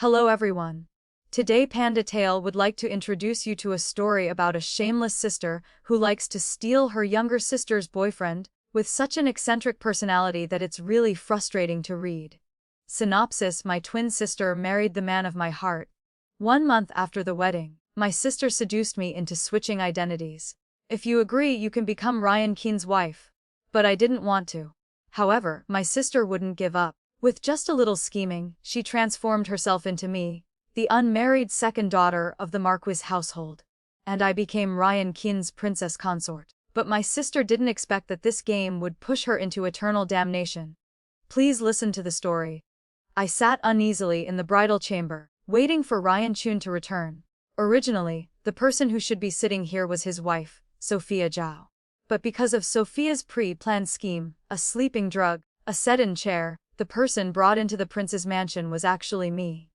Hello everyone. Today Panda Tale would like to introduce you to a story about a shameless sister who likes to steal her younger sister's boyfriend, with such an eccentric personality that it's really frustrating to read. Synopsis: my twin sister married the man of my heart. 1 month after the wedding, my sister seduced me into switching identities. If you agree, you can become Ryan Keen's wife. But I didn't want to. However, my sister wouldn't give up. With just a little scheming, she transformed herself into me, the unmarried second daughter of the Marquis household. And I became Ryan Keen's princess consort. But my sister didn't expect that this game would push her into eternal damnation. Please listen to the story. I sat uneasily in the bridal chamber, waiting for Ryan Chun to return. Originally, the person who should be sitting here was his wife, Sophia Zhao. But because of Sophia's pre-planned scheme, a sleeping drug, a sedan chair, the person brought into the prince's mansion was actually me.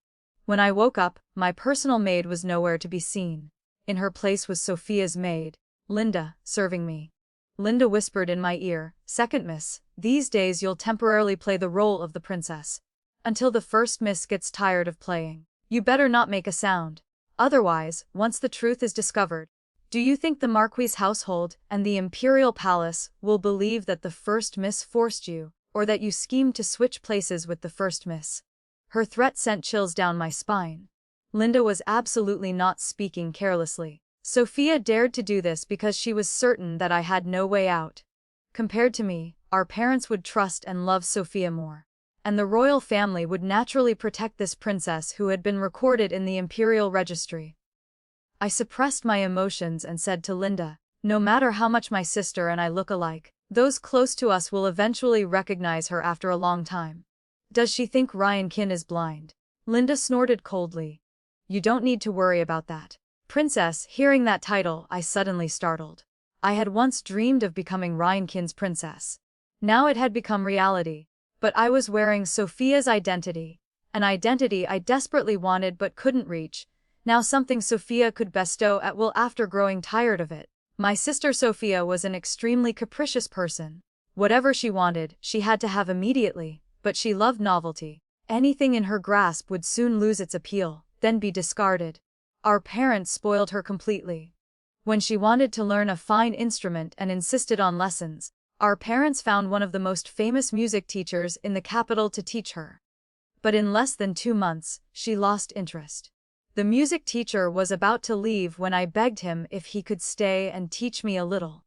When I woke up, my personal maid was nowhere to be seen. In her place was Sophia's maid, Linda, serving me. Linda whispered in my ear, "Second miss, these days you'll temporarily play the role of the princess. Until the first miss gets tired of playing. You better not make a sound. Otherwise, once the truth is discovered, do you think the Marquis household and the imperial palace will believe that the first miss forced you, or that you schemed to switch places with the first miss?" Her threat sent chills down my spine. Linda was absolutely not speaking carelessly. Sophia dared to do this because she was certain that I had no way out. Compared to me, our parents would trust and love Sophia more. And the royal family would naturally protect this princess who had been recorded in the imperial registry. I suppressed my emotions and said to Linda, "No matter how much my sister and I look alike, those close to us will eventually recognize her after a long time. Does she think Ryan Keen is blind?" Linda snorted coldly. "You don't need to worry about that." Princess, hearing that title, I suddenly startled. I had once dreamed of becoming Ryan Keen's princess. Now it had become reality. But I was wearing Sophia's identity. An identity I desperately wanted but couldn't reach. Now something Sophia could bestow at will after growing tired of it. My sister Sophia was an extremely capricious person. Whatever she wanted, she had to have immediately, but she loved novelty. Anything in her grasp would soon lose its appeal, then be discarded. Our parents spoiled her completely. When she wanted to learn a fine instrument and insisted on lessons, our parents found one of the most famous music teachers in the capital to teach her. But in less than 2 months, she lost interest. The music teacher was about to leave when I begged him if he could stay and teach me a little.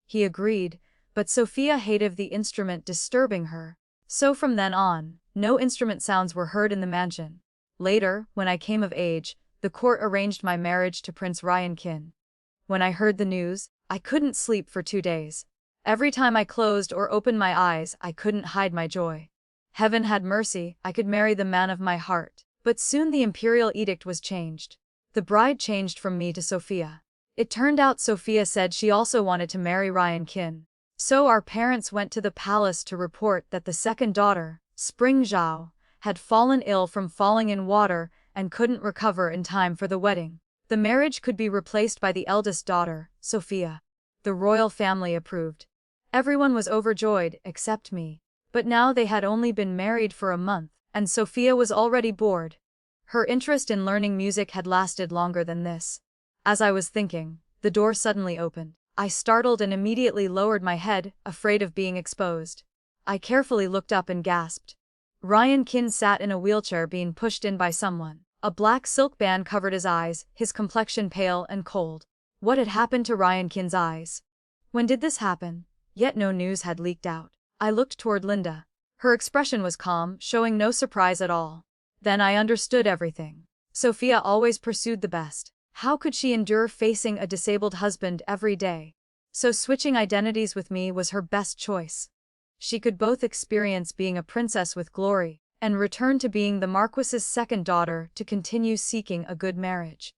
He agreed, but Sophia hated the instrument disturbing her. So from then on, no instrument sounds were heard in the mansion. Later, when I came of age, the court arranged my marriage to Prince Ryan Keen. When I heard the news, I couldn't sleep for 2 days. Every time I closed or opened my eyes, I couldn't hide my joy. Heaven had mercy, I could marry the man of my heart. But soon the imperial edict was changed. The bride changed from me to Sophia. It turned out Sophia said she also wanted to marry Ryan Keen. So our parents went to the palace to report that the second daughter, Spring Zhao, had fallen ill from falling in water and couldn't recover in time for the wedding. The marriage could be replaced by the eldest daughter, Sophia. The royal family approved. Everyone was overjoyed, except me. But now they had only been married for a month, and Sophia was already bored. Her interest in learning music had lasted longer than this. As I was thinking, the door suddenly opened. I startled and immediately lowered my head, afraid of being exposed. I carefully looked up and gasped. Ryan Keen sat in a wheelchair being pushed in by someone. A black silk band covered his eyes, his complexion pale and cold. What had happened to Ryan Keen's eyes? When did this happen? Yet no news had leaked out. I looked toward Linda. Her expression was calm, showing no surprise at all. Then I understood everything. Sophia always pursued the best. How could she endure facing a disabled husband every day? So switching identities with me was her best choice. She could both experience being a princess with glory, and return to being the Marquis's second daughter to continue seeking a good marriage.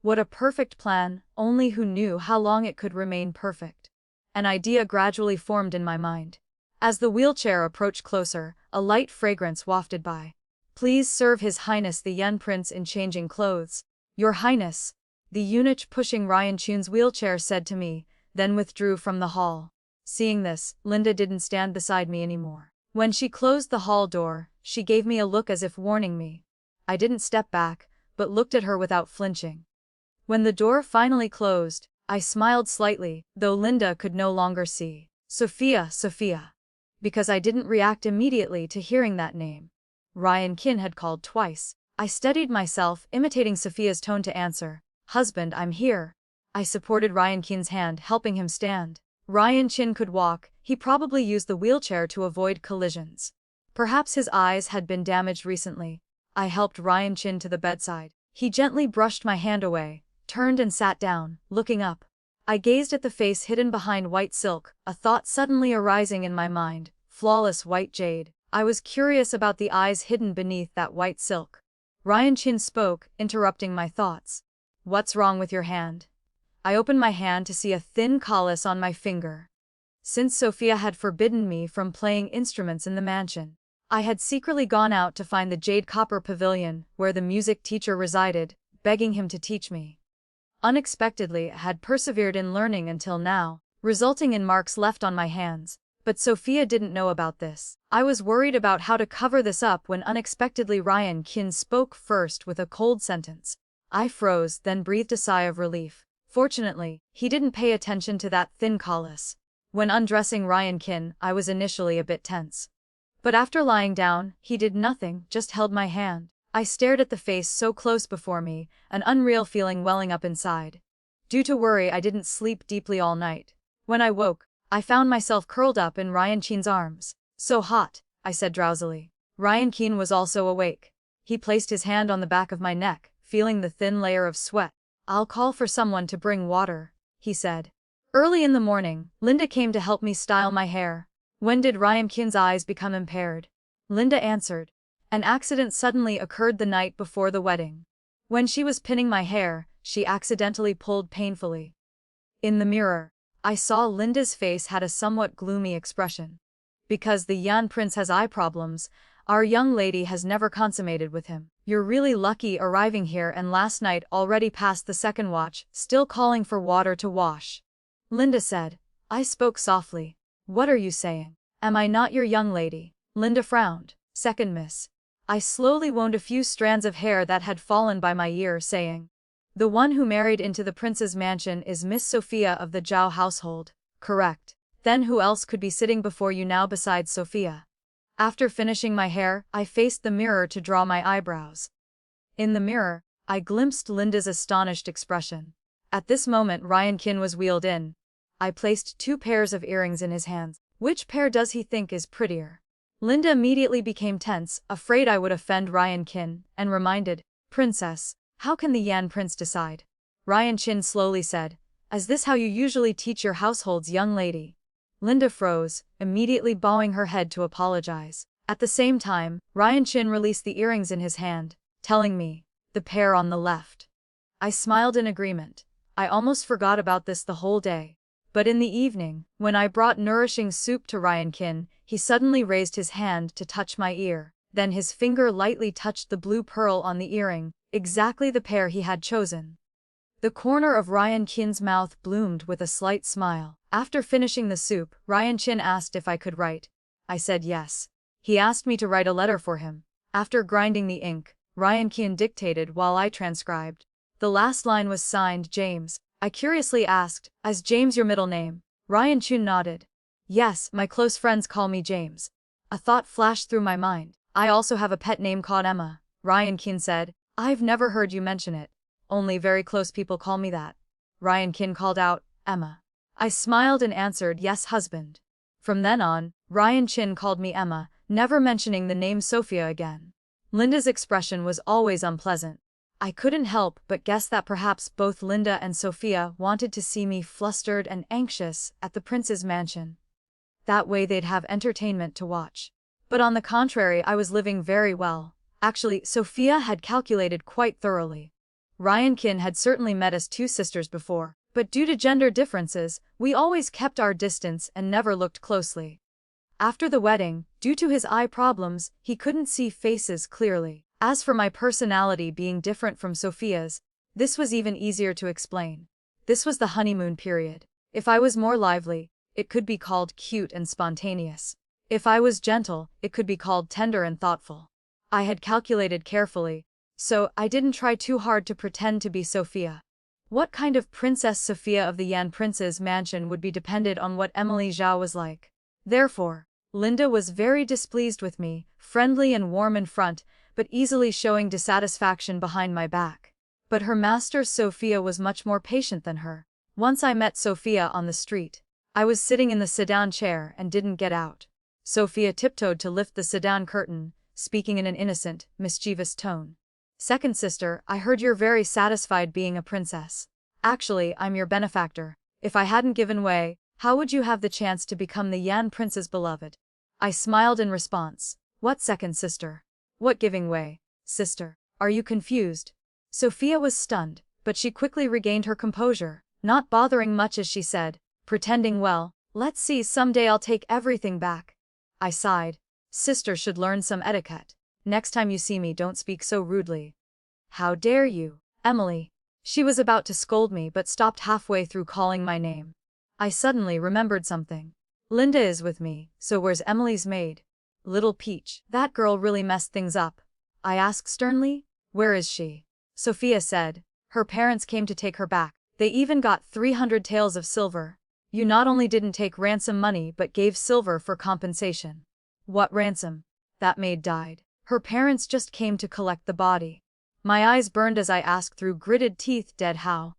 What a perfect plan, only who knew how long it could remain perfect. An idea gradually formed in my mind. As the wheelchair approached closer, a light fragrance wafted by. "Please serve His Highness the Yen Prince in changing clothes." "Your Highness," the eunuch pushing Ryan Chun's wheelchair said to me, then withdrew from the hall. Seeing this, Linda didn't stand beside me anymore. When she closed the hall door, she gave me a look as if warning me. I didn't step back, but looked at her without flinching. When the door finally closed, I smiled slightly, though Linda could no longer see. Sophia, Sophia. Because I didn't react immediately to hearing that name. Ryan Kin had called twice. I steadied myself, imitating Sophia's tone to answer. Husband, I'm here. I supported Ryan Kin's hand, helping him stand. Ryan Chin could walk. He probably used the wheelchair to avoid collisions. Perhaps his eyes had been damaged recently. I helped Ryan Chin to the bedside. He gently brushed my hand away, turned and sat down, looking up. I gazed at the face hidden behind white silk, a thought suddenly arising in my mind. Flawless white jade. I was curious about the eyes hidden beneath that white silk. Ryan Chin spoke, interrupting my thoughts. What's wrong with your hand? I opened my hand to see a thin callus on my finger. Since Sophia had forbidden me from playing instruments in the mansion, I had secretly gone out to find the Jade Copper Pavilion, where the music teacher resided, begging him to teach me. Unexpectedly, I had persevered in learning until now, resulting in marks left on my hands. But Sophia didn't know about this. I was worried about how to cover this up when unexpectedly Ryan Kin spoke first with a cold sentence. I froze, then breathed a sigh of relief. Fortunately, he didn't pay attention to that thin callus. When undressing Ryan Kin, I was initially a bit tense. But after lying down, he did nothing, just held my hand. I stared at the face so close before me, an unreal feeling welling up inside. Due to worry, I didn't sleep deeply all night. When I woke, I found myself curled up in Ryan Kin's arms. So hot, I said drowsily. Ryan Kin was also awake. He placed his hand on the back of my neck, feeling the thin layer of sweat. I'll call for someone to bring water, he said. Early in the morning, Linda came to help me style my hair. When did Ryan Kin's eyes become impaired? Linda answered. An accident suddenly occurred the night before the wedding. When she was pinning my hair, she accidentally pulled painfully. In the mirror, I saw Linda's face had a somewhat gloomy expression. Because the Yan Prince has eye problems, our young lady has never consummated with him. You're really lucky arriving here and last night already past the second watch, still calling for water to wash. Linda said. I spoke softly. What are you saying? Am I not your young lady? Linda frowned. Second miss. I slowly wound a few strands of hair that had fallen by my ear, saying, the one who married into the prince's mansion is Miss Sophia of the Zhao household. Correct. Then who else could be sitting before you now besides Sophia? After finishing my hair, I faced the mirror to draw my eyebrows. In the mirror, I glimpsed Linda's astonished expression. At this moment Ryan Kin was wheeled in. I placed 2 pairs of earrings in his hands. Which pair does he think is prettier? Linda immediately became tense, afraid I would offend Ryan Kin, and reminded, Princess, how can the Yan Prince decide? Ryan Chin slowly said, is this how you usually teach your household's young lady? Linda froze, immediately bowing her head to apologize. At the same time, Ryan Chin released the earrings in his hand, telling me, the pair on the left. I smiled in agreement. I almost forgot about this the whole day. But in the evening, when I brought nourishing soup to Ryan Kin, he suddenly raised his hand to touch my ear. Then his finger lightly touched the blue pearl on the earring, exactly the pair he had chosen. The corner of Ryan Kin's mouth bloomed with a slight smile. After finishing the soup, Ryan Chin asked if I could write. I said yes. He asked me to write a letter for him. After grinding the ink, Ryan Kin dictated while I transcribed. The last line was signed James. I curiously asked, is James your middle name? Ryan Chin nodded. Yes, my close friends call me James. A thought flashed through my mind. I also have a pet name called Emma. Ryan Kin said. I've never heard you mention it. Only very close people call me that. Ryan Kin called out, Emma. I smiled and answered, yes, husband. From then on, Ryan Chin called me Emma, never mentioning the name Sophia again. Linda's expression was always unpleasant. I couldn't help but guess that perhaps both Linda and Sophia wanted to see me flustered and anxious at the prince's mansion. That way they'd have entertainment to watch. But on the contrary, I was living very well. Actually, Sophia had calculated quite thoroughly. Ryan Kin had certainly met us 2 sisters before, but due to gender differences, we always kept our distance and never looked closely. After the wedding, due to his eye problems, he couldn't see faces clearly. As for my personality being different from Sophia's, this was even easier to explain. This was the honeymoon period. If I was more lively, it could be called cute and spontaneous. If I was gentle, it could be called tender and thoughtful. I had calculated carefully, So I didn't try too hard to pretend to be Sophia. What kind of Princess Sophia of the Yan Prince's mansion would be depended on what Emily Zhao was like. Therefore, Linda was very displeased with me, friendly and warm in front, but easily showing dissatisfaction behind my back. But her master Sophia was much more patient than her. Once I met Sophia on the street. I was sitting in the sedan chair and didn't get out. Sophia tiptoed to lift the sedan curtain, speaking in an innocent, mischievous tone. Second sister, I heard you're very satisfied being a princess. Actually, I'm your benefactor. If I hadn't given way, how would you have the chance to become the Yan Prince's beloved? I smiled in response. What second sister? What giving way? Sister, are you confused? Sophia was stunned, but she quickly regained her composure, not bothering much as she said, pretending well, let's see, someday I'll take everything back. I sighed. Sister should learn some etiquette. Next time you see me, don't speak so rudely. How dare you, Emily? She was about to scold me but stopped halfway through calling my name. I suddenly remembered something. Linda is with me, so where's Emily's maid? Little Peach, that girl really messed things up. I asked sternly. Where is she? Sophia said. Her parents came to take her back. They even got 300 taels of silver. You not only didn't take ransom money but gave silver for compensation. What ransom? That maid died. Her parents just came to collect the body. My eyes burned as I asked through gritted teeth, dead how?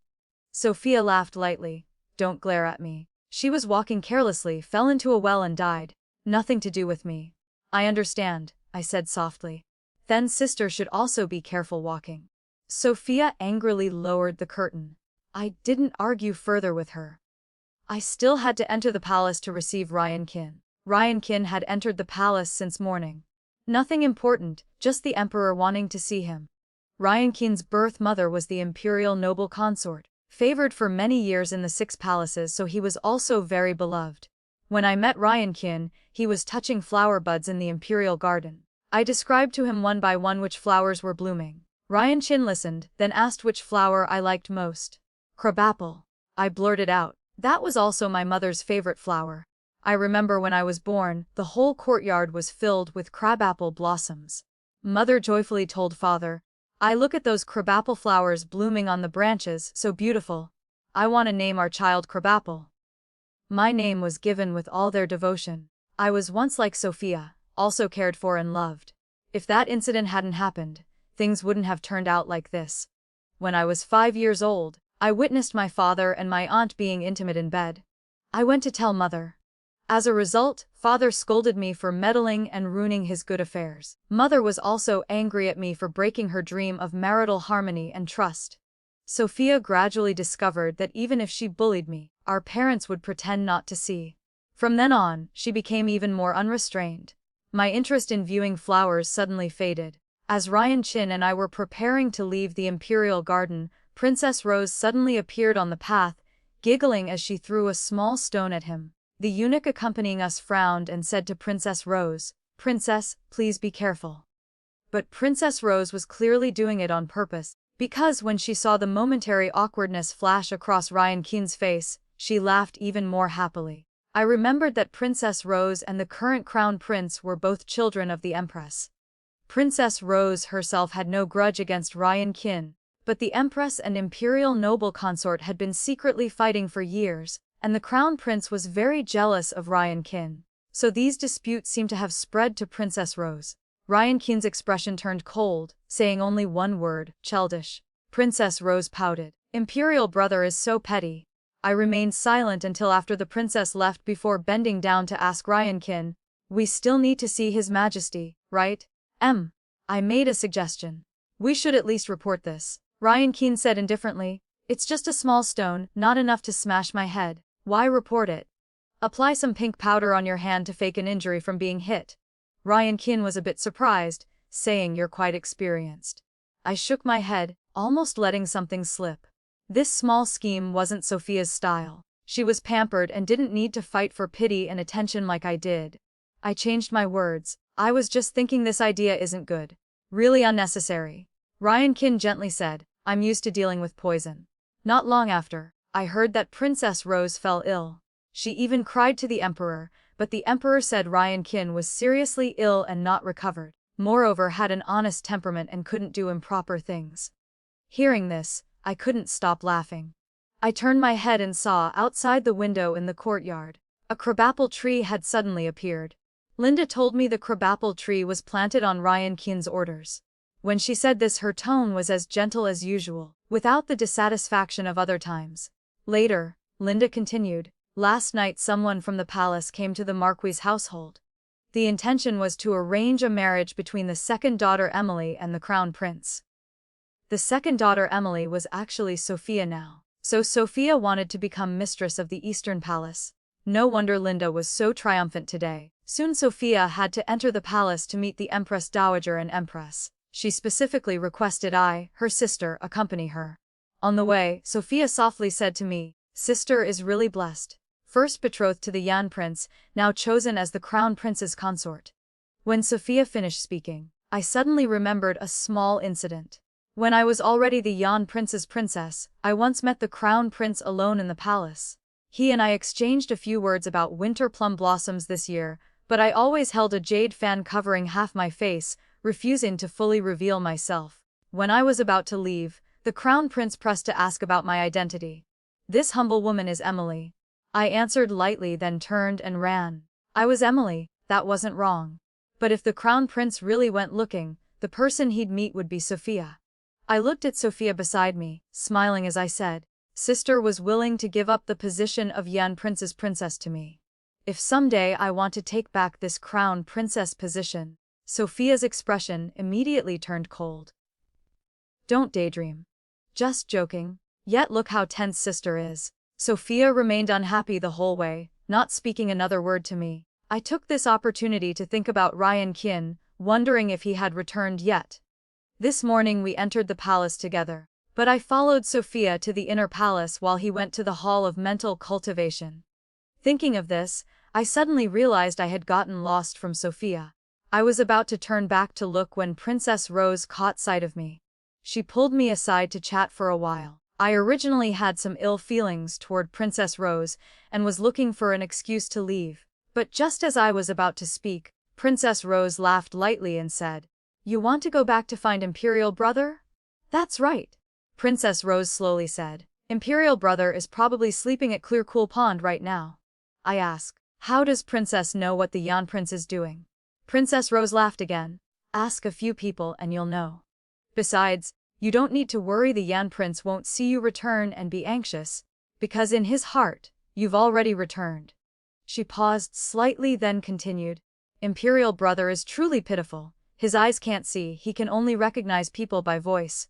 Sophia laughed lightly. Don't glare at me. She was walking carelessly, fell into a well and died. Nothing to do with me. I understand, I said softly. Then sister should also be careful walking. Sophia angrily lowered the curtain. I didn't argue further with her. I still had to enter the palace to receive Ryan Qin. Ryan Qin had entered the palace since morning. Nothing important, just the emperor wanting to see him. Ryan Qin's birth mother was the imperial noble consort, favored for many years in the 6 palaces, so he was also very beloved. When I met Ryan Qin, he was touching flower buds in the imperial garden. I described to him one by one which flowers were blooming. Ryan Qin listened, then asked which flower I liked most. Crabapple. I blurted out. That was also my mother's favorite flower. I remember when I was born, the whole courtyard was filled with crabapple blossoms. Mother joyfully told father, I look at those crabapple flowers blooming on the branches, so beautiful. I want to name our child Crabapple. My name was given with all their devotion. I was once like Sophia, also cared for and loved. If that incident hadn't happened, things wouldn't have turned out like this. When I was 5 years old, I witnessed my father and my aunt being intimate in bed. I went to tell mother. As a result, father scolded me for meddling and ruining his good affairs. Mother was also angry at me for breaking her dream of marital harmony and trust. Sophia gradually discovered that even if she bullied me, our parents would pretend not to see. From then on, she became even more unrestrained. My interest in viewing flowers suddenly faded. As Ryan Qin and I were preparing to leave the imperial garden, Princess Rose suddenly appeared on the path, giggling as she threw a small stone at him. The eunuch accompanying us frowned and said to Princess Rose, Princess, please be careful. But Princess Rose was clearly doing it on purpose, because when she saw the momentary awkwardness flash across Ryan Qin's face, she laughed even more happily. I remembered that Princess Rose and the current crown prince were both children of the Empress. Princess Rose herself had no grudge against Ryan Qin, but the Empress and imperial noble consort had been secretly fighting for years, and the crown prince was very jealous of Ryan Qin. So these disputes seemed to have spread to Princess Rose. Ryan Qin's expression turned cold, saying only one word, childish. Princess Rose pouted. Imperial brother is so petty. I remained silent until after the princess left before bending down to ask Ryan Qin, we still need to see His Majesty, right? I made a suggestion. We should at least report this. Ryan Qin said indifferently, it's just a small stone, not enough to smash my head. Why report it? Apply some pink powder on your hand to fake an injury from being hit. Ryan Qin was a bit surprised, saying you're quite experienced. I shook my head, almost letting something slip. This small scheme wasn't Sophia's style. She was pampered and didn't need to fight for pity and attention like I did. I changed my words. I was just thinking this idea isn't good. Really unnecessary. Ryan Qin gently said, I'm used to dealing with poison. Not long after, I heard that Princess Rose fell ill. She even cried to the emperor, but the emperor said Ryan Qin was seriously ill and not recovered. Moreover, had an honest temperament and couldn't do improper things. Hearing this, I couldn't stop laughing. I turned my head and saw, outside the window in the courtyard, a crabapple tree had suddenly appeared. Linda told me the crabapple tree was planted on Ryan Keane's orders. When she said this, her tone was as gentle as usual, without the dissatisfaction of other times. Later, Linda continued, last night someone from the palace came to the Marquis's household. The intention was to arrange a marriage between the second daughter Emily and the crown prince. The second daughter Emily was actually Sophia now, so Sophia wanted to become mistress of the Eastern Palace. No wonder Linda was so triumphant today. Soon Sophia had to enter the palace to meet the Empress Dowager and Empress. She specifically requested I, her sister, accompany her. On the way, Sophia softly said to me, "Sister is really blessed. First betrothed to the Yan Prince, now chosen as the Crown Prince's consort." When Sophia finished speaking, I suddenly remembered a small incident. When I was already the Yan Prince's princess, I once met the Crown Prince alone in the palace. He and I exchanged a few words about winter plum blossoms this year, but I always held a jade fan covering half my face, refusing to fully reveal myself. When I was about to leave, the Crown Prince pressed to ask about my identity. "This humble woman is Emily." I answered lightly, then turned and ran. I was Emily, that wasn't wrong. But if the Crown Prince really went looking, the person he'd meet would be Sophia. I looked at Sophia beside me, smiling as I said, "Sister was willing to give up the position of Yan Prince's princess to me. If someday I want to take back this Crown Princess position." Sophia's expression immediately turned cold. "Don't daydream. Just joking. Yet look how tense sister is." Sophia remained unhappy the whole way, not speaking another word to me. I took this opportunity to think about Ryan Keane, wondering if he had returned yet. This morning we entered the palace together, but I followed Sophia to the inner palace while he went to the Hall of Mental Cultivation. Thinking of this, I suddenly realized I had gotten lost from Sophia. I was about to turn back to look when Princess Rose caught sight of me. She pulled me aside to chat for a while. I originally had some ill feelings toward Princess Rose and was looking for an excuse to leave. But just as I was about to speak, Princess Rose laughed lightly and said, "You want to go back to find Imperial Brother?" "That's right," Princess Rose slowly said. "Imperial Brother is probably sleeping at Clear Cool Pond right now." I asked, "How does Princess know what the Yan Prince is doing?" Princess Rose laughed again. "Ask a few people and you'll know. Besides, you don't need to worry, the Yan Prince won't see you return and be anxious, because in his heart, you've already returned." She paused slightly, then continued, "Imperial Brother is truly pitiful. His eyes can't see, he can only recognize people by voice."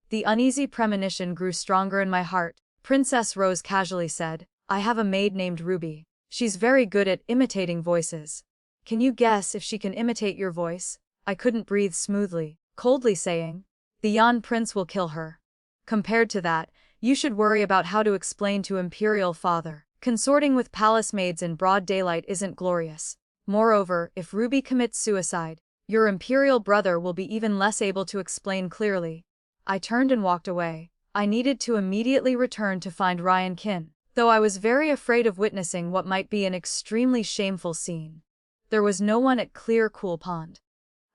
The uneasy premonition grew stronger in my heart. Princess Rose casually said, "I have a maid named Ruby. She's very good at imitating voices. Can you guess if she can imitate your voice?" I couldn't breathe smoothly, coldly saying, "The Yan Prince will kill her. Compared to that, you should worry about how to explain to Imperial Father. Consorting with palace maids in broad daylight isn't glorious. Moreover, if Ruby commits suicide, your Imperial Brother will be even less able to explain clearly." I turned and walked away. I needed to immediately return to find Ryan Keane, though I was very afraid of witnessing what might be an extremely shameful scene. There was no one at Clear Cool Pond.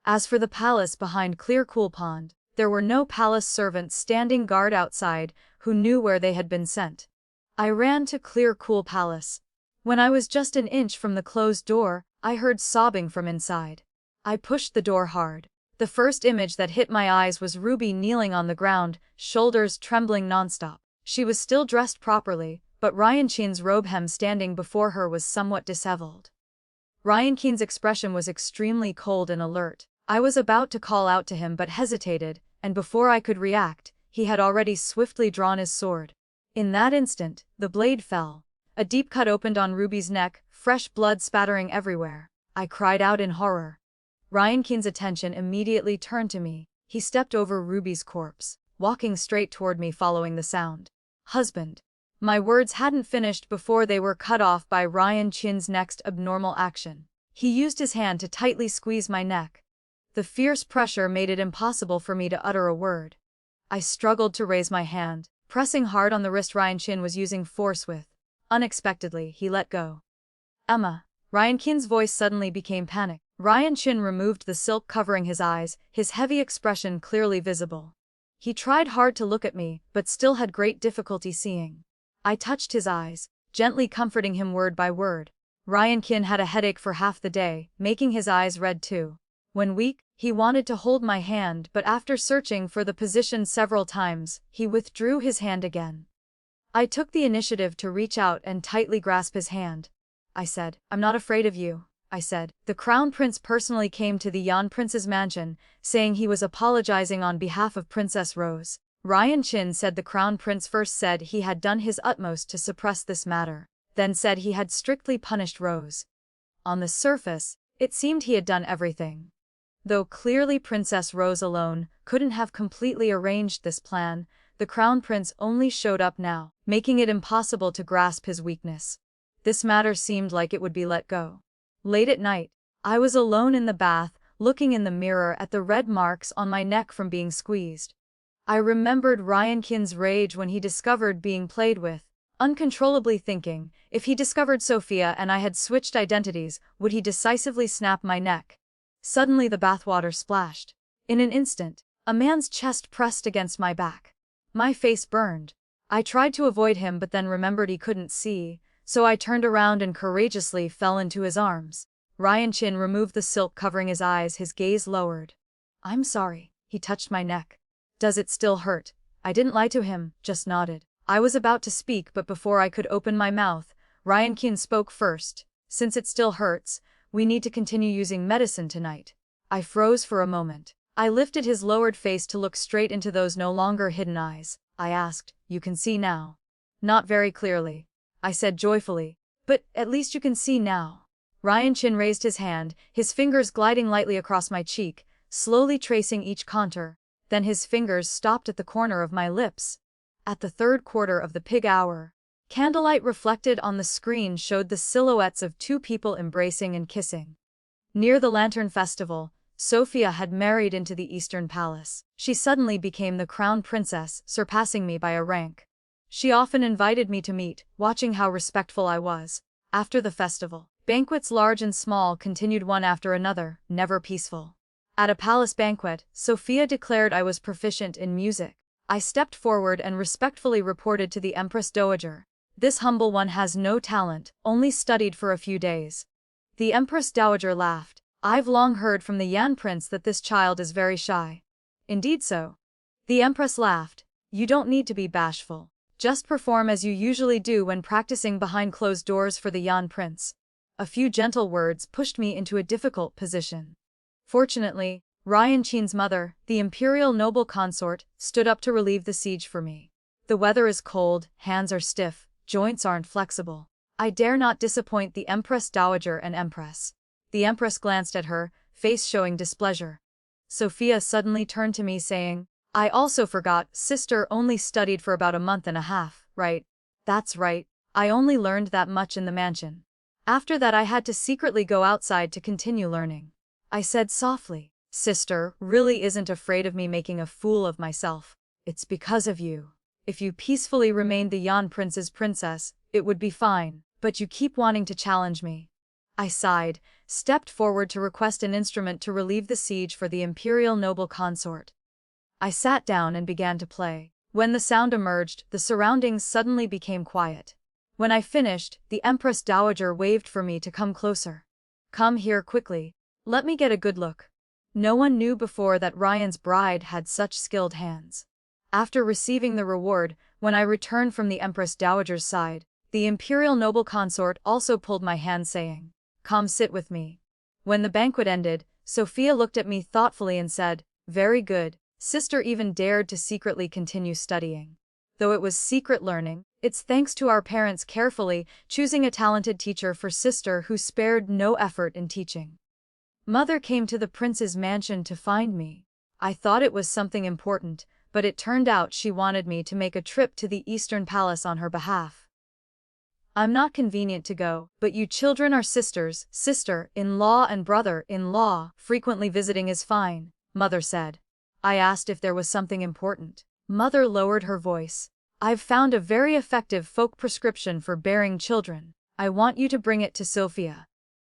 As for the palace behind Clear Cool Pond, there were no palace servants standing guard outside who knew where they had been sent. I ran to Clear Cool Palace. When I was just an inch from the closed door, I heard sobbing from inside. I pushed the door hard. The first image that hit my eyes was Ruby kneeling on the ground, shoulders trembling nonstop. She was still dressed properly, but Ryan Keane's robe hem standing before her was somewhat disheveled. Ryan Keane's expression was extremely cold and alert. I was about to call out to him but hesitated, and before I could react, he had already swiftly drawn his sword. In that instant, the blade fell. A deep cut opened on Ruby's neck, fresh blood spattering everywhere. I cried out in horror. Ryan Keane's attention immediately turned to me. He stepped over Ruby's corpse, walking straight toward me following the sound. "Husband." My words hadn't finished before they were cut off by Ryan Keane's next abnormal action. He used his hand to tightly squeeze my neck. The fierce pressure made it impossible for me to utter a word. I struggled to raise my hand, pressing hard on the wrist Ryan Keane was using force with. Unexpectedly, he let go. "Emma." Ryan Keane's voice suddenly became panicked. Ryan Chin removed the silk covering his eyes, his heavy expression clearly visible. He tried hard to look at me, but still had great difficulty seeing. I touched his eyes, gently comforting him word by word. Ryan Chin had a headache for half the day, making his eyes red too. When weak, he wanted to hold my hand, but after searching for the position several times, he withdrew his hand again. I took the initiative to reach out and tightly grasp his hand. I said, "I'm not afraid of you," I said. The Crown Prince personally came to the Yan Prince's mansion, saying he was apologizing on behalf of Princess Rose. Ryan Chin said the Crown Prince first said he had done his utmost to suppress this matter, then said he had strictly punished Rose. On the surface, it seemed he had done everything. Though clearly Princess Rose alone couldn't have completely arranged this plan, the Crown Prince only showed up now, making it impossible to grasp his weakness. This matter seemed like it would be let go. Late at night, I was alone in the bath, looking in the mirror at the red marks on my neck from being squeezed. I remembered Ryan Chin's rage when he discovered being played with, uncontrollably thinking, if he discovered Sophia and I had switched identities, would he decisively snap my neck? Suddenly the bathwater splashed. In an instant, a man's chest pressed against my back. My face burned. I tried to avoid him but then remembered he couldn't see, so I turned around and courageously fell into his arms. Ryan Chin removed the silk covering his eyes, his gaze lowered. "I'm sorry." He touched my neck. "Does it still hurt?" I didn't lie to him, just nodded. I was about to speak but before I could open my mouth, Ryan Chin spoke first. "Since it still hurts, we need to continue using medicine tonight." I froze for a moment. I lifted his lowered face to look straight into those no longer hidden eyes. I asked, "You can see now?" "Not very clearly," I said joyfully, "but at least you can see now." Ryan Chin raised his hand, his fingers gliding lightly across my cheek, slowly tracing each contour. Then his fingers stopped at the corner of my lips. At the third quarter of the pig hour, candlelight reflected on the screen showed the silhouettes of two people embracing and kissing. Near the Lantern Festival, Sophia had married into the Eastern Palace. She suddenly became the Crown Princess, surpassing me by a rank. She often invited me to meet, watching how respectful I was. After the festival, banquets large and small continued one after another, never peaceful. At a palace banquet, Sophia declared I was proficient in music. I stepped forward and respectfully reported to the Empress Dowager. "This humble one has no talent, only studied for a few days." The Empress Dowager laughed. "I've long heard from the Yan Prince that this child is very shy." "Indeed so." The Empress laughed. "You don't need to be bashful. Just perform as you usually do when practicing behind closed doors for the Yan Prince." A few gentle words pushed me into a difficult position. Fortunately, Ryan Chin's mother, the imperial noble consort, stood up to relieve the siege for me. "The weather is cold, hands are stiff, joints aren't flexible. I dare not disappoint the Empress Dowager and Empress." The Empress glanced at her, face showing displeasure. Sophia suddenly turned to me saying, "I also forgot, sister only studied for about a month and a half, right?" "That's right. I only learned that much in the mansion. After that I had to secretly go outside to continue learning." I said softly, "Sister really isn't afraid of me making a fool of myself. It's because of you. If you peacefully remained the Yan Prince's princess, it would be fine, but you keep wanting to challenge me." I sighed, stepped forward to request an instrument to relieve the siege for the imperial noble consort. I sat down and began to play. When the sound emerged, the surroundings suddenly became quiet. When I finished, the Empress Dowager waved for me to come closer. "Come here quickly. Let me get a good look." No one knew before that Ryan's bride had such skilled hands. After receiving the reward, when I returned from the Empress Dowager's side, the imperial noble consort also pulled my hand saying, "Come sit with me." When the banquet ended, Sophia looked at me thoughtfully and said, "Very good." Sister even dared to secretly continue studying. Though it was secret learning, it's thanks to our parents carefully choosing a talented teacher for sister who spared no effort in teaching. Mother came to the prince's mansion to find me. I thought it was something important, but it turned out she wanted me to make a trip to the Eastern Palace on her behalf. "I'm not convenient to go, but you children are sisters, sister-in-law and brother-in-law, frequently visiting is fine," Mother said. I asked if there was something important. Mother lowered her voice. "I've found a very effective folk prescription for bearing children. I want you to bring it to Sophia."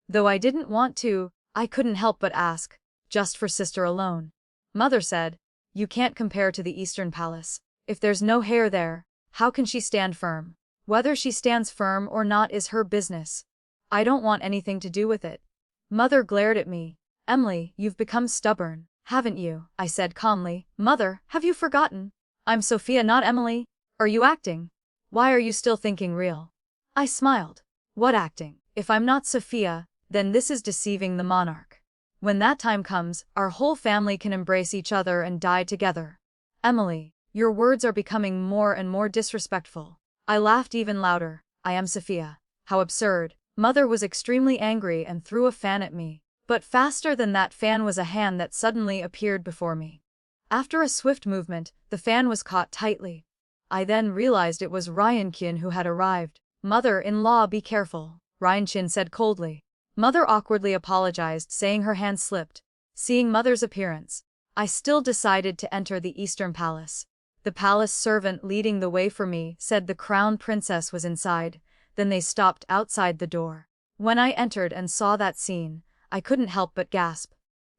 Though I didn't want to, I couldn't help but ask, just for sister alone. Mother said, you can't compare to the Eastern Palace. If there's no hair there, how can she stand firm? Whether she stands firm or not is her business. I don't want anything to do with it. Mother glared at me. Emily, you've become stubborn, haven't you? I said calmly. Mother, have you forgotten? I'm Sophia, not Emily. Are you acting? Why are you still thinking real? I smiled. What acting? If I'm not Sophia, then this is deceiving the monarch. When that time comes, our whole family can embrace each other and die together. Emily, your words are becoming more and more disrespectful. I laughed even louder. I am Sophia. How absurd. Mother was extremely angry and threw a fan at me. But faster than that fan was a hand that suddenly appeared before me. After a swift movement, the fan was caught tightly. I then realized it was Ryan Qin who had arrived. Mother-in-law, be careful, Ryan Qin said coldly. Mother awkwardly apologized, saying her hand slipped. Seeing Mother's appearance, I still decided to enter the Eastern Palace. The palace servant leading the way for me said the crown princess was inside, then they stopped outside the door. When I entered and saw that scene, I couldn't help but gasp.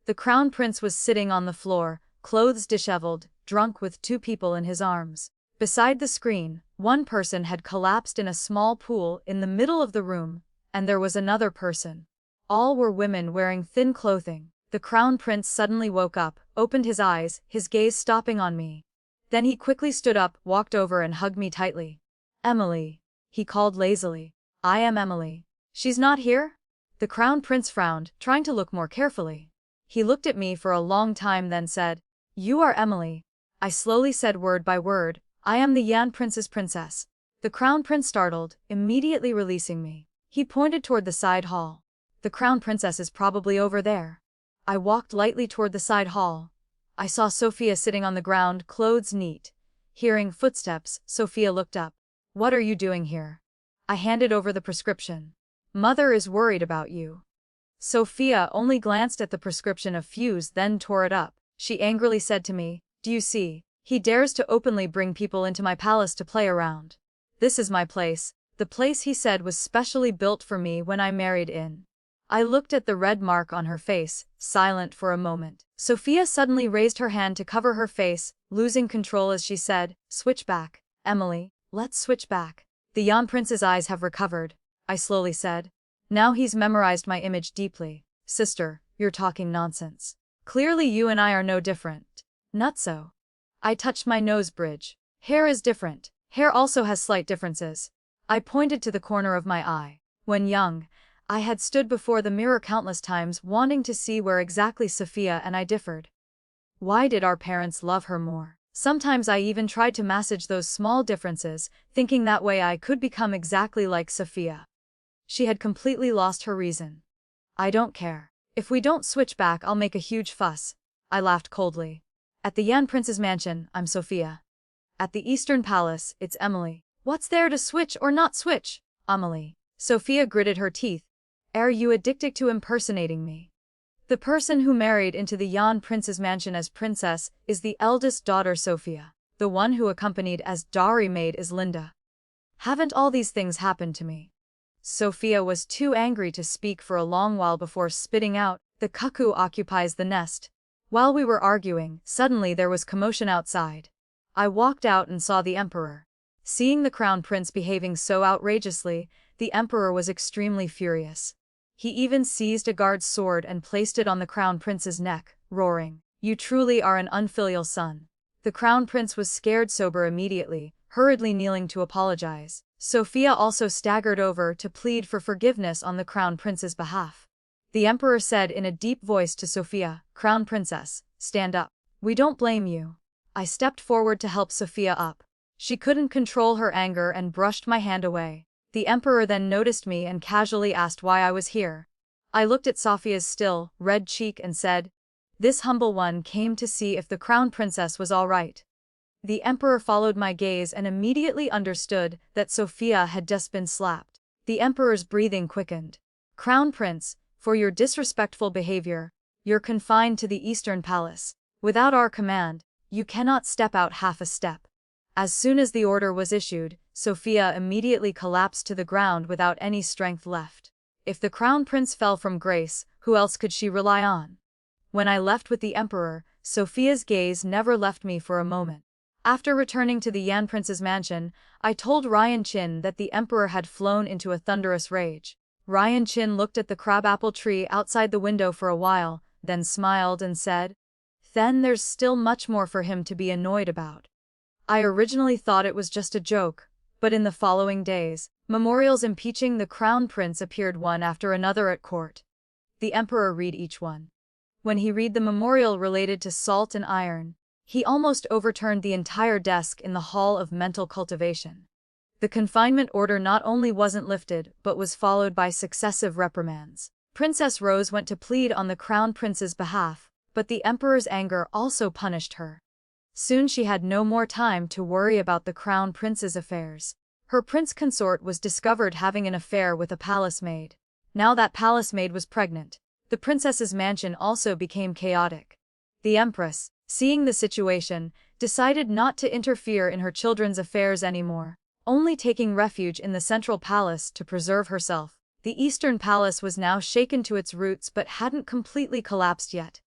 The crown prince was sitting on the floor, clothes disheveled, drunk with two people in his arms. Beside the screen, one person had collapsed in a small pool in the middle of the room, and there was another person. All were women wearing thin clothing. The crown prince suddenly woke up, opened his eyes, his gaze stopping on me. Then he quickly stood up, walked over and hugged me tightly. Emily, he called lazily. I am Emily. She's not here? The crown prince frowned, trying to look more carefully. He looked at me for a long time, then said, You are Emily. I slowly said word by word, I am the Yan prince's princess. The crown prince startled, immediately releasing me. He pointed toward the side hall. The crown princess is probably over there. I walked lightly toward the side hall. I saw Sophia sitting on the ground, clothes neat. Hearing footsteps, Sophia looked up. What are you doing here? I handed over the prescription. Mother is worried about you. Sophia only glanced at the prescription a few, then tore it up. She angrily said to me, Do you see? He dares to openly bring people into my palace to play around. This is my place. The place he said was specially built for me when I married in. I looked at the red mark on her face, silent for a moment. Sophia suddenly raised her hand to cover her face, losing control as she said, Switch back, Emily, let's switch back. The Yan prince's eyes have recovered, I slowly said. Now he's memorized my image deeply. Sister, you're talking nonsense. Clearly you and I are no different. Not so. I touched my nose bridge. Hair is different. Hair also has slight differences. I pointed to the corner of my eye. When young, I had stood before the mirror countless times wanting to see where exactly Sophia and I differed. Why did our parents love her more? Sometimes I even tried to massage those small differences, thinking that way I could become exactly like Sophia. She had completely lost her reason. I don't care. If we don't switch back, I'll make a huge fuss. I laughed coldly. At the Yan Prince's mansion, I'm Sophia. At the Eastern Palace, it's Emily. What's there to switch or not switch? Emily. Sophia gritted her teeth. Are you addicted to impersonating me? The person who married into the Yan Prince's mansion as princess is the eldest daughter Sophia. The one who accompanied as dowry maid is Linda. Haven't all these things happened to me? Sophia was too angry to speak for a long while before spitting out, The cuckoo occupies the nest. While we were arguing, suddenly there was commotion outside. I walked out and saw the emperor. Seeing the crown prince behaving so outrageously, the emperor was extremely furious. He even seized a guard's sword and placed it on the crown prince's neck, roaring, You truly are an unfilial son. The crown prince was scared sober immediately, hurriedly kneeling to apologize. Sophia also staggered over to plead for forgiveness on the crown prince's behalf. The emperor said in a deep voice to Sophia, Crown princess, stand up. We don't blame you. I stepped forward to help Sophia up. She couldn't control her anger and brushed my hand away. The emperor then noticed me and casually asked why I was here. I looked at Sophia's still, red cheek and said, This humble one came to see if the crown princess was all right. The emperor followed my gaze and immediately understood that Sophia had just been slapped. The emperor's breathing quickened. Crown prince, for your disrespectful behavior, you're confined to the Eastern Palace. Without our command, you cannot step out half a step. As soon as the order was issued, Sophia immediately collapsed to the ground without any strength left. If the crown prince fell from grace, who else could she rely on? When I left with the emperor, Sophia's gaze never left me for a moment. After returning to the Yan prince's mansion, I told Ryan Chin that the emperor had flown into a thunderous rage. Ryan Chin looked at the crabapple tree outside the window for a while, then smiled and said, "Then there's still much more for him to be annoyed about." I originally thought it was just a joke, but in the following days, memorials impeaching the crown prince appeared one after another at court. The emperor read each one. When he read the memorial related to salt and iron, he almost overturned the entire desk in the Hall of Mental Cultivation. The confinement order not only wasn't lifted but was followed by successive reprimands. Princess Rose went to plead on the crown prince's behalf, but the emperor's anger also punished her. Soon she had no more time to worry about the crown prince's affairs. Her prince consort was discovered having an affair with a palace maid. Now that palace maid was pregnant. The princess's mansion also became chaotic. The empress, seeing the situation, decided not to interfere in her children's affairs anymore, only taking refuge in the central palace to preserve herself. The eastern palace was now shaken to its roots but hadn't completely collapsed yet.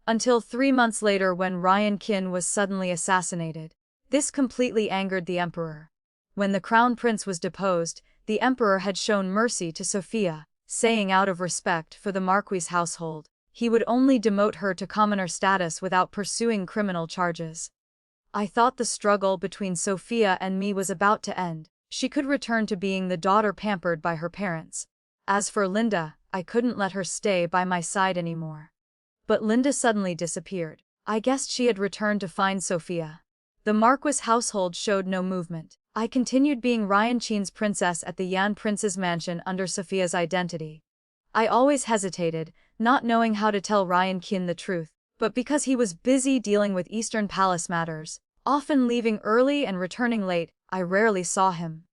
Until 3 months later when Ryan Kin was suddenly assassinated. This completely angered the emperor. When the crown prince was deposed, the emperor had shown mercy to Sophia, saying out of respect for the Marquis' household, he would only demote her to commoner status without pursuing criminal charges. I thought the struggle between Sophia and me was about to end. She could return to being the daughter pampered by her parents. As for Linda, I couldn't let her stay by my side anymore. But Linda suddenly disappeared. I guessed she had returned to find Sophia. The Marquis' household showed no movement. I continued being Ryan Chin's princess at the Yan prince's mansion under Sophia's identity. I always hesitated, not knowing how to tell Ryan Kin the truth, but because he was busy dealing with Eastern Palace matters, often leaving early and returning late, I rarely saw him.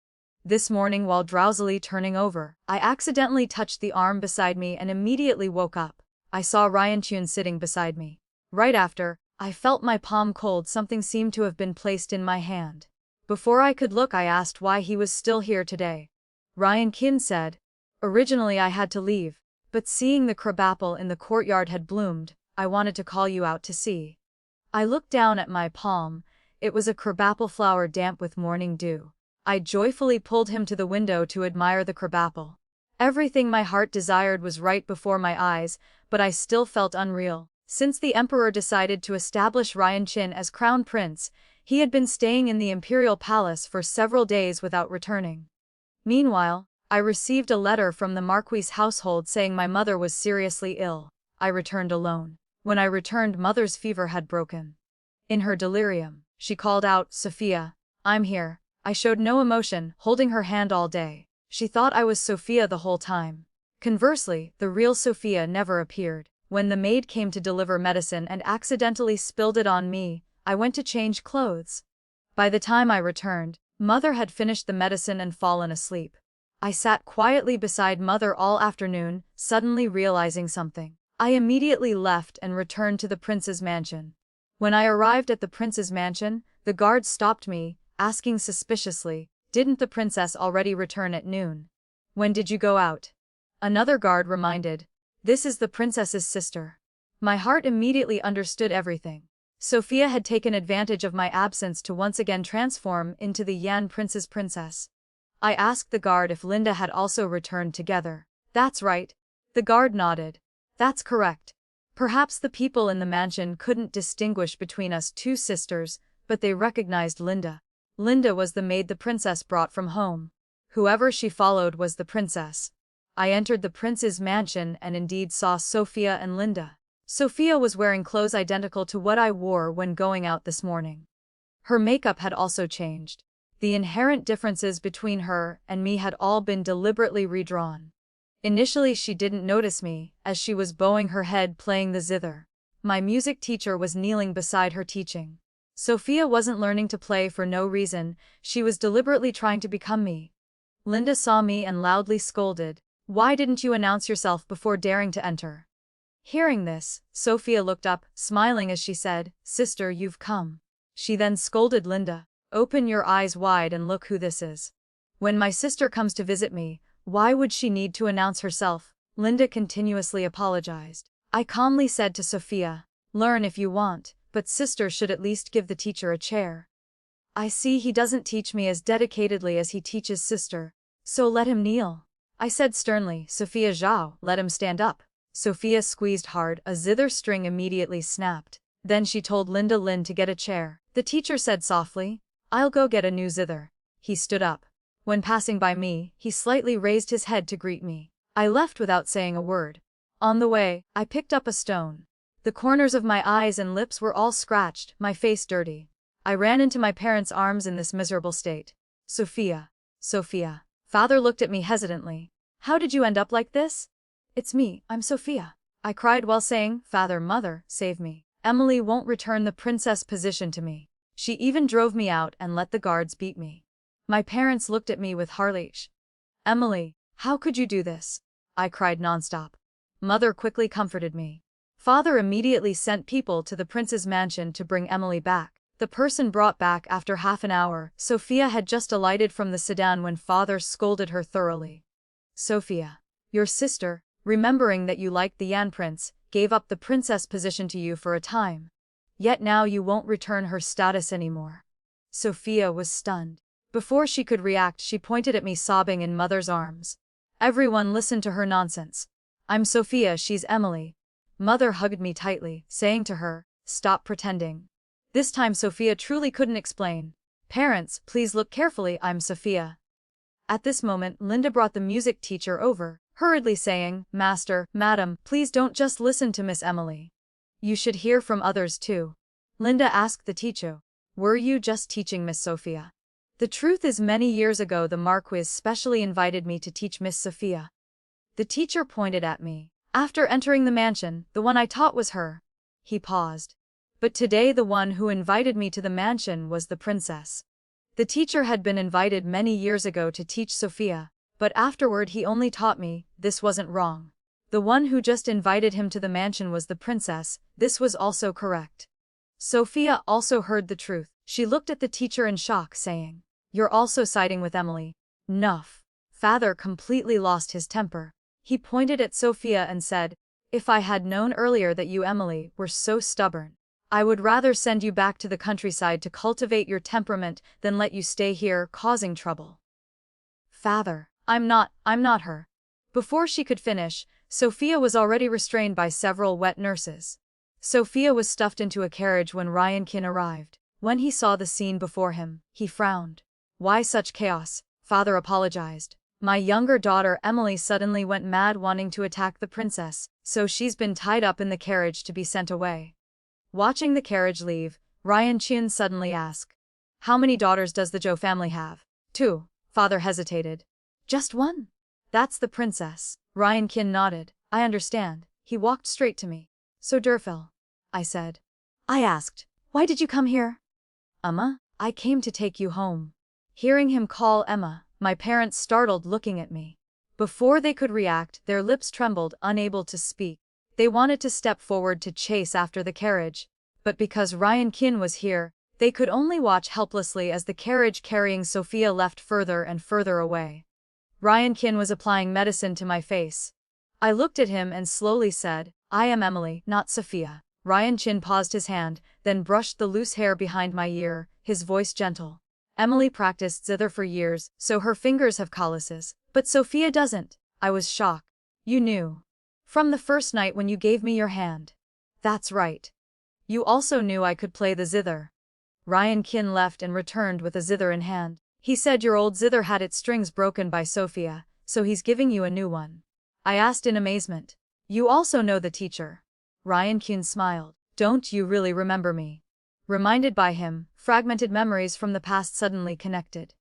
This morning while drowsily turning over, I accidentally touched the arm beside me and immediately woke up. I saw Ryan Chun sitting beside me. Right after, I felt my palm cold. Something seemed to have been placed in my hand. Before I could look, I asked why he was still here today. Ryan Kin said, "Originally I had to leave, but seeing the crabapple in the courtyard had bloomed, I wanted to call you out to see." I looked down at my palm. It was a crabapple flower damp with morning dew. I joyfully pulled him to the window to admire the crabapple. Everything my heart desired was right before my eyes, but I still felt unreal. Since the emperor decided to establish Ryan Chin as crown prince, he had been staying in the imperial palace for several days without returning. Meanwhile, I received a letter from the Marquis' household saying my mother was seriously ill. I returned alone. When I returned, mother's fever had broken. In her delirium, she called out, "Sophia, I'm here." I showed no emotion, holding her hand all day. She thought I was Sophia the whole time. Conversely, the real Sophia never appeared. When the maid came to deliver medicine and accidentally spilled it on me, I went to change clothes. By the time I returned, mother had finished the medicine and fallen asleep. I sat quietly beside mother all afternoon, suddenly realizing something. I immediately left and returned to the prince's mansion. When I arrived at the prince's mansion, the guard stopped me, asking suspiciously, "Didn't the princess already return at noon? When did you go out?" Another guard reminded, "This is the princess's sister." My heart immediately understood everything. Sophia had taken advantage of my absence to once again transform into the Yan prince's princess. I asked the guard if Linda had also returned together. "That's right." The guard nodded. "That's correct. Perhaps the people in the mansion couldn't distinguish between us two sisters, but they recognized Linda. Linda was the maid the princess brought from home. Whoever she followed was the princess." I entered the prince's mansion and indeed saw Sophia and Linda. Sophia was wearing clothes identical to what I wore when going out this morning. Her makeup had also changed. The inherent differences between her and me had all been deliberately redrawn. Initially she didn't notice me, as she was bowing her head playing the zither. My music teacher was kneeling beside her teaching. Sophia wasn't learning to play for no reason, she was deliberately trying to become me. Linda saw me and loudly scolded, "Why didn't you announce yourself before daring to enter?" Hearing this, Sophia looked up, smiling as she said, "Sister, you've come." She then scolded Linda, "Open your eyes wide and look who this is. When my sister comes to visit me, Why would she need to announce herself? Linda continuously apologized. I calmly said to Sophia, learn if you want, but sister should at least give the teacher a chair. I see he doesn't teach me as dedicatedly as he teaches sister, so let him kneel. I said sternly, Sophia Zhao, let him stand up. Sophia squeezed hard, a zither string immediately snapped. Then she told Linda Lin to get a chair. The teacher said softly, I'll go get a new zither. He stood up. When passing by me, he slightly raised his head to greet me. I left without saying a word. On the way, I picked up a stone. The corners of my eyes and lips were all scratched, my face dirty. I ran into my parents' arms in this miserable state. Sophia. Sophia. Father looked at me hesitantly. How did you end up like this? It's me, I'm Sophia. I cried while saying, Father, Mother, save me. Emily won't return the princess position to me. She even drove me out and let the guards beat me. My parents looked at me with harlequin. Emily, how could you do this? I cried nonstop. Mother quickly comforted me. Father immediately sent people to the prince's mansion to bring Emily back. The person brought back after half an hour. Sophia had just alighted from the sedan when father scolded her thoroughly. Sophia, your sister, remembering that you liked the Yan prince, gave up the princess position to you for a time. Yet now you won't return her status anymore. Sophia was stunned. Before she could react, she pointed at me sobbing in mother's arms. Everyone listened to her nonsense. I'm Sophia, she's Emily. Mother hugged me tightly, saying to her, stop pretending. This time Sophia truly couldn't explain. Parents, please look carefully, I'm Sophia. At this moment, Linda brought the music teacher over, hurriedly saying, Master, Madam, please don't just listen to Miss Emily. You should hear from others too. Linda asked the teacher, were you just teaching Miss Sophia? The truth is many years ago the Marquis specially invited me to teach Miss Sophia. The teacher pointed at me. After entering the mansion, the one I taught was her. He paused. But today the one who invited me to the mansion was the princess. The teacher had been invited many years ago to teach Sophia, but afterward he only taught me. This wasn't wrong. The one who just invited him to the mansion was the princess. This was also correct. Sophia also heard the truth. She looked at the teacher in shock, saying, you're also siding with Emily. Nuff. Father completely lost his temper. He pointed at Sophia and said, if I had known earlier that you, Emily, were so stubborn, I would rather send you back to the countryside to cultivate your temperament than let you stay here causing trouble. Father, I'm not her. Before she could finish, Sophia was already restrained by several wet nurses. Sophia was stuffed into a carriage when Ryan Kin arrived. When he saw the scene before him, he frowned. Why such chaos? Father apologized. My younger daughter Emily suddenly went mad wanting to attack the princess, so she's been tied up in the carriage to be sent away. Watching the carriage leave, Ryan Kin suddenly asked, how many daughters does the Zhou family have? 2. Father hesitated. Just one? That's the princess. Ryan Kin nodded. I understand. He walked straight to me. So Durfel, I said. I asked, why did you come here? Emma, I came to take you home. Hearing him call Emma, my parents startled looking at me. Before they could react, their lips trembled, unable to speak. They wanted to step forward to chase after the carriage, but because Ryan Kin was here, they could only watch helplessly as the carriage carrying Sophia left further and further away. Ryan Kin was applying medicine to my face. I looked at him and slowly said, I am Emily, not Sophia. Ryan Kin paused his hand, then brushed the loose hair behind my ear, his voice gentle. Emily practiced zither for years, so her fingers have calluses, but Sophia doesn't. I was shocked. You knew. From the first night when you gave me your hand. That's right. You also knew I could play the zither. Ryan Kin left and returned with a zither in hand. He said your old zither had its strings broken by Sophia, so he's giving you a new one. I asked in amazement. You also know the teacher. Ryan Kin smiled. Don't you really remember me? Reminded by him, fragmented memories from the past suddenly connected.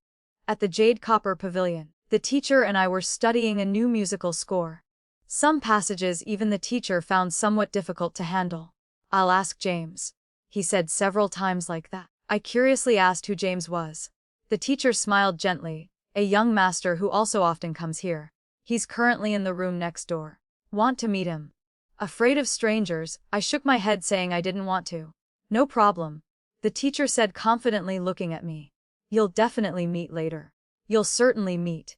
At the Jade Copper Pavilion, the teacher and I were studying a new musical score. Some passages even the teacher found somewhat difficult to handle. I'll ask James. He said several times like that. I curiously asked who James was. The teacher smiled gently. A young master who also often comes here. He's currently in the room next door. Want to meet him? Afraid of strangers, I shook my head saying I didn't want to. No problem. The teacher said confidently looking at me. You'll definitely meet later. You'll certainly meet.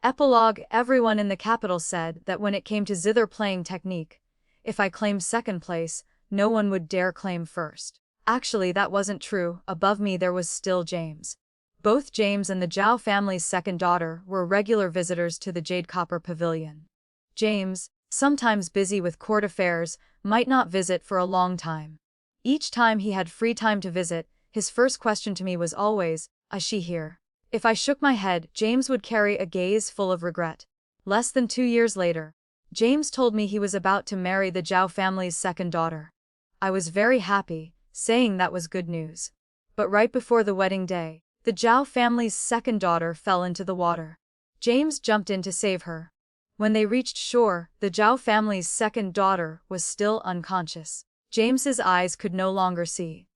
Epilogue: everyone in the capital said that when it came to zither playing technique, if I claimed second place, no one would dare claim first. Actually, that wasn't true. Above me there was still James. Both James and the Zhao family's second daughter were regular visitors to the Jade Copper Pavilion. James, sometimes busy with court affairs, might not visit for a long time. Each time he had free time to visit, his first question to me was always, "Is she here?" If I shook my head, James would carry a gaze full of regret. Less than 2 years later, James told me he was about to marry the Zhao family's second daughter. I was very happy, saying that was good news. But right before the wedding day, the Zhao family's second daughter fell into the water. James jumped in to save her. When they reached shore, the Zhao family's second daughter was still unconscious. James's eyes could no longer see.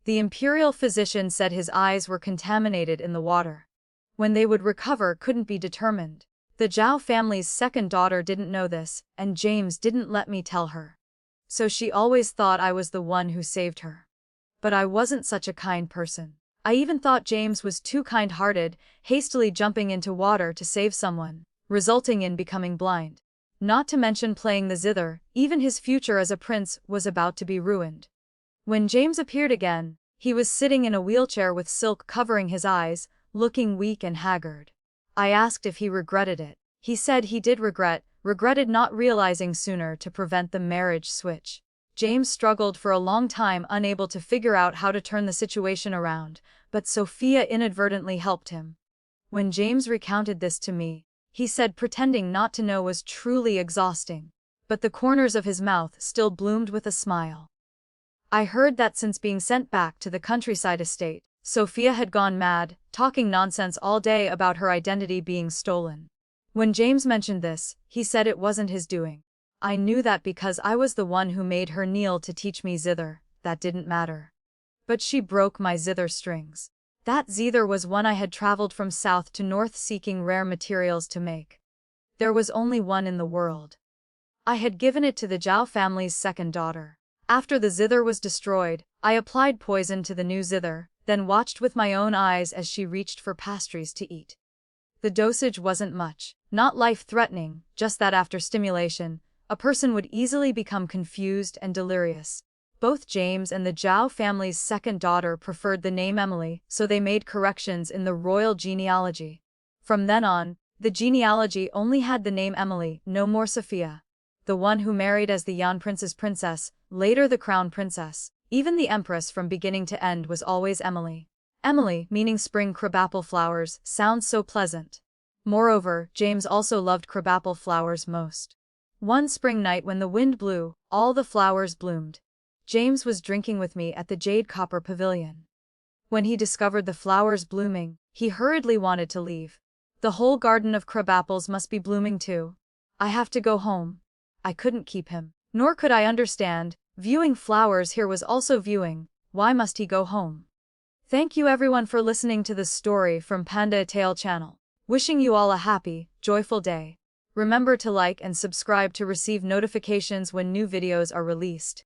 The imperial physician said his eyes were contaminated in the water. When they would recover couldn't be determined. The Zhao family's second daughter didn't know this, and James didn't let me tell her. So she always thought I was the one who saved her. But I wasn't such a kind person. I even thought James was too kind-hearted, hastily jumping into water to save someone, resulting in becoming blind. Not to mention playing the zither, even his future as a prince was about to be ruined. When James appeared again, he was sitting in a wheelchair with silk covering his eyes, looking weak and haggard. I asked if he regretted it. He said he did regretted not realizing sooner to prevent the marriage switch. James struggled for a long time, unable to figure out how to turn the situation around, but Sophia inadvertently helped him. When James recounted this to me, he said pretending not to know was truly exhausting, but the corners of his mouth still bloomed with a smile. I heard that since being sent back to the countryside estate, Sophia had gone mad, talking nonsense all day about her identity being stolen. When James mentioned this, he said it wasn't his doing. I knew that because I was the one who made her kneel to teach me zither, that didn't matter. But she broke my zither strings. That zither was one I had traveled from south to north seeking rare materials to make. There was only one in the world. I had given it to the Zhao family's second daughter. After the zither was destroyed, I applied poison to the new zither, then watched with my own eyes as she reached for pastries to eat. The dosage wasn't much, not life-threatening, just that after stimulation, a person would easily become confused and delirious. Both James and the Zhao family's second daughter preferred the name Emily, so they made corrections in the royal genealogy. From then on, the genealogy only had the name Emily, no more Sophia. The one who married as the Yan prince's princess, later the crown princess, even the empress from beginning to end was always Emily. Emily, meaning spring crabapple flowers, sounds so pleasant. Moreover, James also loved crabapple flowers most. One spring night when the wind blew, all the flowers bloomed. James was drinking with me at the Jade Copper Pavilion. When he discovered the flowers blooming, he hurriedly wanted to leave. The whole garden of crabapples must be blooming too. I have to go home. I couldn't keep him. Nor could I understand, viewing flowers here was also viewing, why must he go home? Thank you everyone for listening to this story from Panda Tale channel. Wishing you all a happy, joyful day. Remember to like and subscribe to receive notifications when new videos are released.